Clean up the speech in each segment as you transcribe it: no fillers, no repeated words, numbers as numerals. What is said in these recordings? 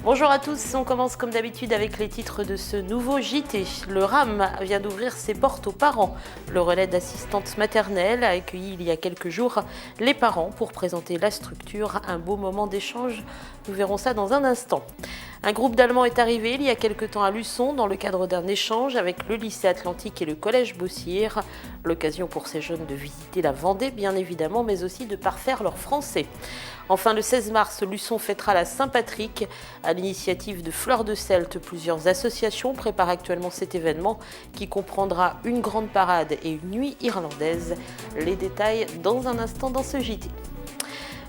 Bonjour à tous, on commence comme d'habitude avec les titres de ce nouveau JT. Le RAM vient d'ouvrir ses portes aux parents. Le relais d'assistante maternelle a accueilli il y a quelques jours les parents pour présenter la structure. Un beau moment d'échange, nous verrons ça dans un instant. Un groupe d'Allemands est arrivé il y a quelque temps à Luçon dans le cadre d'un échange avec le lycée Atlantique et le collège Bossier. L'occasion pour ces jeunes de visiter la Vendée bien évidemment, mais aussi de parfaire leur français. Enfin, le 16 mars, Luçon fêtera la Saint-Patrick. À l'initiative de Fleurs de Celte, plusieurs associations préparent actuellement cet événement qui comprendra une grande parade et une nuit irlandaise. Les détails dans un instant dans ce JT.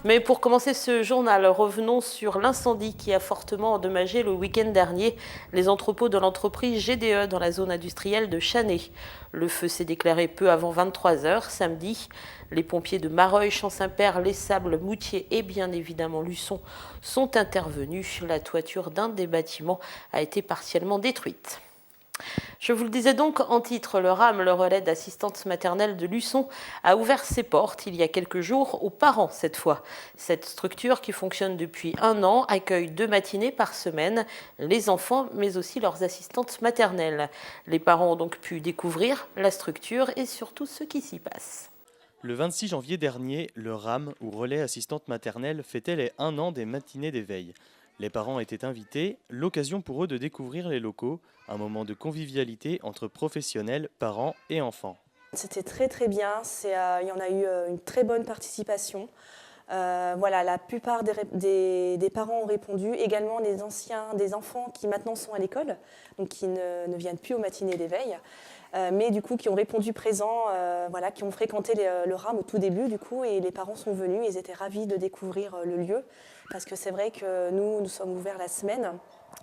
Mais pour commencer ce journal, revenons sur l'incendie qui a fortement endommagé le week-end dernier les entrepôts de l'entreprise GDE dans la zone industrielle de Channay. Le feu s'est déclaré peu avant 23h samedi. Les pompiers de Mareuil, Champ-Saint-Père, Les Sables, Moutier et bien évidemment Luçon sont intervenus. La toiture d'un des bâtiments a été partiellement détruite. Je vous le disais donc en titre, le RAM, le relais d'assistante maternelle de Luçon, a ouvert ses portes il y a quelques jours aux parents cette fois. Cette structure qui fonctionne depuis 1 an accueille 2 matinées par semaine, les enfants mais aussi leurs assistantes maternelles. Les parents ont donc pu découvrir la structure et surtout ce qui s'y passe. Le 26 janvier dernier, le RAM, ou relais assistante maternelle, fêtait les 1 an des matinées d'éveil. Les parents étaient invités, l'occasion pour eux de découvrir les locaux, un moment de convivialité entre professionnels, parents et enfants. C'était très bien, il y en a eu une très bonne participation. La plupart des parents ont répondu, également des enfants qui maintenant sont à l'école, donc qui ne viennent plus aux matinées d'éveil, mais du coup qui ont répondu présents, qui ont fréquenté le RAM au tout début du coup, et les parents sont venus, ils étaient ravis de découvrir le lieu, parce que c'est vrai que nous sommes ouverts la semaine.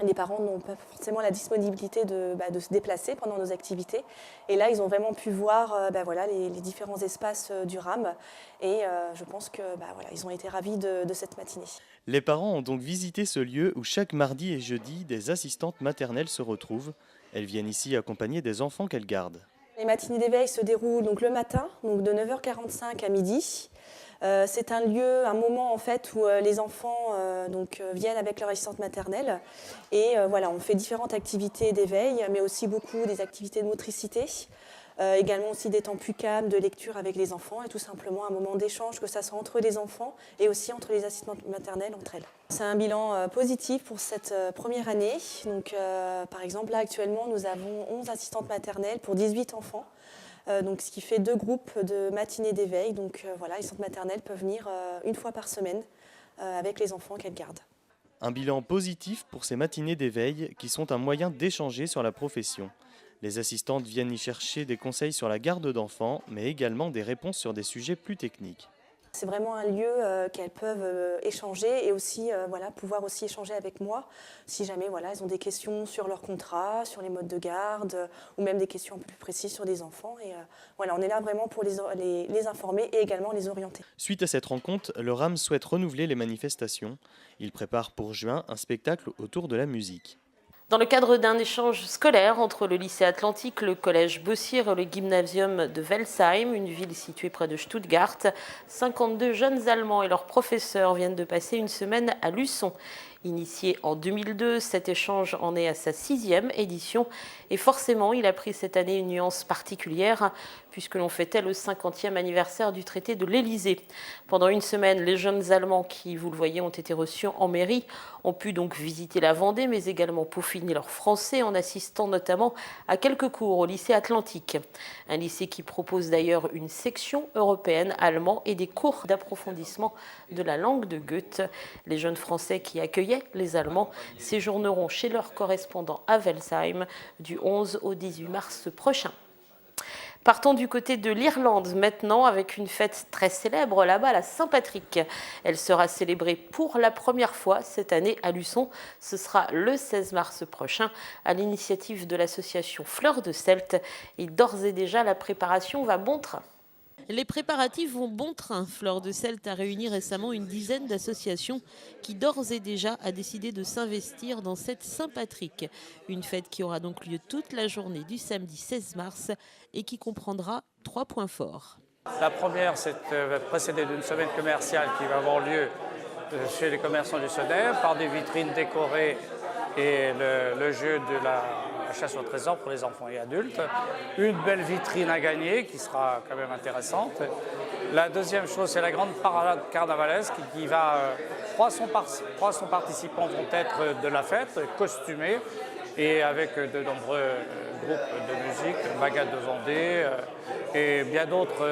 Les parents n'ont pas forcément la disponibilité de se déplacer pendant nos activités. Et là, ils ont vraiment pu voir les différents espaces du RAM. Et je pense qu'ils ont été ravis de cette matinée. Les parents ont donc visité ce lieu où chaque mardi et jeudi, des assistantes maternelles se retrouvent. Elles viennent ici accompagner des enfants qu'elles gardent. Les matinées d'éveil se déroulent donc le matin, donc de 9h45 à midi. C'est un lieu, un moment en fait où les enfants viennent avec leur assistante maternelle et on fait différentes activités d'éveil, mais aussi beaucoup des activités de motricité, également aussi des temps plus calmes de lecture avec les enfants et tout simplement un moment d'échange, que ça soit entre les enfants et aussi entre les assistantes maternelles entre elles. C'est un bilan positif pour cette première année. Donc, par exemple, là actuellement, nous avons 11 assistantes maternelles pour 18 enfants. Ce qui fait 2 groupes de matinées d'éveil. Donc les centres maternelles peuvent venir 1 fois par semaine avec les enfants qu'elles gardent. Un bilan positif pour ces matinées d'éveil qui sont un moyen d'échanger sur la profession. Les assistantes viennent y chercher des conseils sur la garde d'enfants, mais également des réponses sur des sujets plus techniques. C'est vraiment un lieu qu'elles peuvent échanger et aussi pouvoir aussi échanger avec moi si jamais elles ont des questions sur leur contrat, sur les modes de garde ou même des questions un peu plus précises sur des enfants. Et on est là vraiment pour les informer et également les orienter. Suite à cette rencontre, le RAM souhaite renouveler les manifestations. Il prépare pour juin un spectacle autour de la musique. Dans le cadre d'un échange scolaire entre le lycée Atlantique, le collège Bossier et le gymnasium de Welsheim, une ville située près de Stuttgart, 52 jeunes Allemands et leurs professeurs viennent de passer une semaine à Luçon. Initié en 2002, cet échange en est à sa 6e édition et forcément il a pris cette année une nuance particulière puisque l'on fêtait le 50e anniversaire du traité de l'Élysée. Pendant une semaine, les jeunes Allemands qui, vous le voyez, ont été reçus en mairie ont pu donc visiter la Vendée mais également peaufiner leur français en assistant notamment à quelques cours au lycée Atlantique. Un lycée qui propose d'ailleurs une section européenne allemand et des cours d'approfondissement de la langue de Goethe. Les jeunes Français qui accueillaient les Allemands séjourneront chez leurs correspondants à Welsheim du 11 au 18 mars prochain. Partons du côté de l'Irlande maintenant avec une fête très célèbre là-bas, la Saint-Patrick. Elle sera célébrée pour la première fois cette année à Luçon. Ce sera le 16 mars prochain à l'initiative de l'association Fleurs de Celte. Et d'ores et déjà, la préparation va bon train. Les préparatifs vont bon train. Fleur de Celte a réuni récemment une dizaine d'associations qui d'ores et déjà a décidé de s'investir dans cette Saint-Patrick. Une fête qui aura donc lieu toute la journée du samedi 16 mars et qui comprendra 3 points forts. La première, c'est précédée d'une semaine commerciale qui va avoir lieu chez les commerçants du Sonnet par des vitrines décorées et le jeu de la chasse au trésor pour les enfants et adultes. Une belle vitrine à gagner qui sera quand même intéressante. La deuxième chose, c'est la grande parade carnavalesque qui va... 300 participants vont être de la fête, costumés, et avec de nombreux groupes de musique, Bagad de Vendée et bien d'autres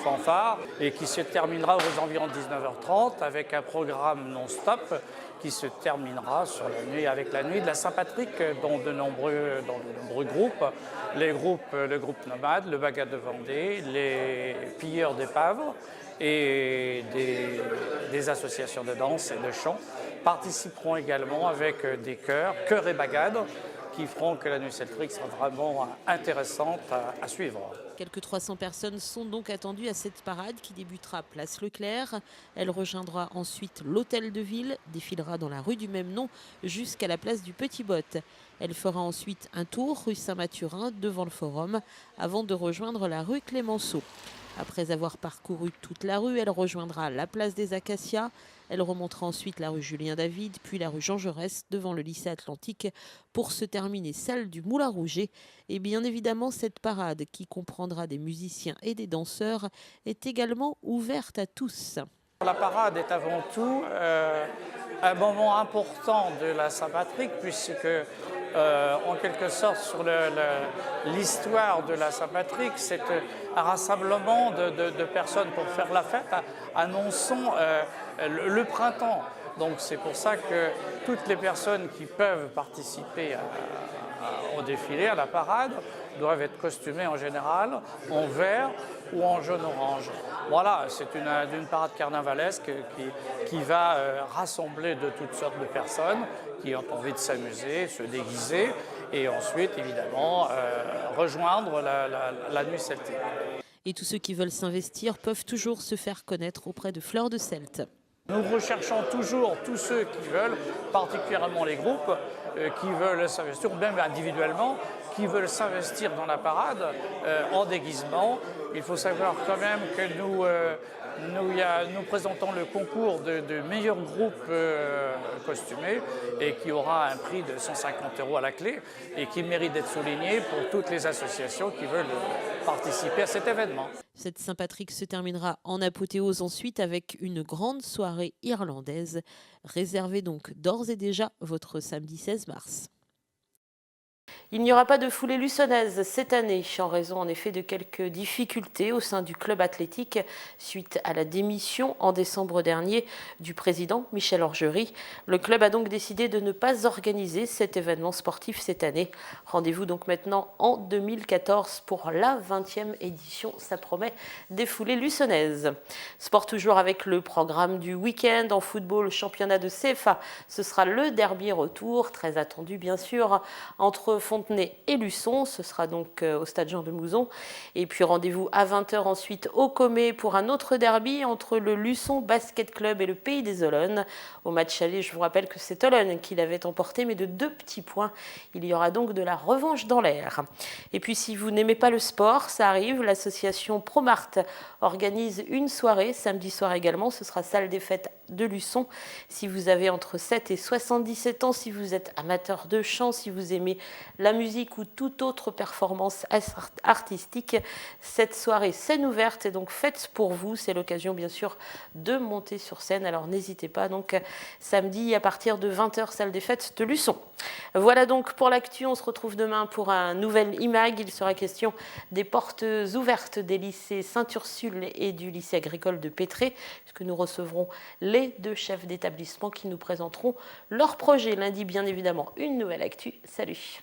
fanfares, et qui se terminera aux environs de 19h30 avec un programme non-stop qui se terminera sur la nuit, avec la nuit de la Saint-Patrick, dont de nombreux groupes, le groupe Nomade, le Bagad de Vendée, les Pilleurs d'Épaves et des associations de danse et de chant participeront également avec des chœurs et bagades qui feront que la nuit celtique sera vraiment intéressante à suivre. Quelques 300 personnes sont donc attendues à cette parade qui débutera place Leclerc. Elle rejoindra ensuite l'hôtel de ville, défilera dans la rue du même nom jusqu'à la place du Petit Botte. Elle fera ensuite un tour rue Saint-Mathurin devant le Forum avant de rejoindre la rue Clémenceau. Après avoir parcouru toute la rue, elle rejoindra la place des Acacias. Elle remontera ensuite la rue Julien-David, puis la rue Jean Jaurès devant le lycée Atlantique pour se terminer salle du Moulin Rouget. Et bien évidemment, cette parade qui comprendra des musiciens et des danseurs est également ouverte à tous. La parade est avant tout un moment important de la Saint-Patrick puisque en quelque sorte sur l'histoire de la Saint-Patrick, c'est un rassemblement de personnes pour faire la fête, annonçant le printemps. Donc c'est pour ça que toutes les personnes qui peuvent participer au défilé, à la parade, doivent être costumées en général en vert ou en jaune-orange. Voilà, c'est une parade carnavalesque qui va rassembler de toutes sortes de personnes qui ont envie de s'amuser, se déguiser et ensuite, évidemment, rejoindre la nuit celtique. Et tous ceux qui veulent s'investir peuvent toujours se faire connaître auprès de Fleur de Celte. Nous recherchons toujours tous ceux qui veulent, particulièrement les groupes, qui veulent s'investir, ou même individuellement, qui veulent s'investir dans la parade en déguisement. Il faut savoir quand même que nous présentons le concours de meilleurs groupes costumés et qui aura un prix de 150 € à la clé et qui mérite d'être souligné pour toutes les associations qui veulent participer à cet événement. Cette Saint-Patrick se terminera en apothéose ensuite avec une grande soirée irlandaise. Réservez donc d'ores et déjà votre samedi 16 mars. Il n'y aura pas de foulée luçonnaise cette année, en raison en effet de quelques difficultés au sein du club athlétique suite à la démission en décembre dernier du président Michel Orgery. Le club a donc décidé de ne pas organiser cet événement sportif cette année. Rendez-vous donc maintenant en 2014 pour la 20e édition. Ça promet des foulées luçonnaises. Sport toujours avec le programme du week-end en football, championnat de CFA. Ce sera le derby retour, très attendu bien sûr, entre Fontenay et Luçon, ce sera donc au stade Jean de Mouzon. Et puis rendez-vous à 20h ensuite au Commet pour un autre derby entre le Luçon Basket Club et le Pays des Olonnes. Au match aller, je vous rappelle que c'est Olonne qui l'avait emporté, mais de 2 petits points. Il y aura donc de la revanche dans l'air. Et puis si vous n'aimez pas le sport, ça arrive, l'association Promart organise une soirée, samedi soir également, ce sera salle des fêtes de Luçon. Si vous avez entre 7 et 77 ans, si vous êtes amateur de chant, si vous aimez la musique ou toute autre performance artistique, cette soirée scène ouverte est donc faite pour vous. C'est l'occasion bien sûr de monter sur scène, alors n'hésitez pas. Donc samedi à partir de 20h, salle des fêtes de Luçon. Voilà donc pour l'actu, on se retrouve demain pour un nouvel IMAG. Il sera question des portes ouvertes des lycées Saint-Ursule et du lycée agricole de Pétré, puisque nous recevrons les 2 chefs d'établissement qui nous présenteront leur projet. Lundi, bien évidemment, une nouvelle actu. Salut!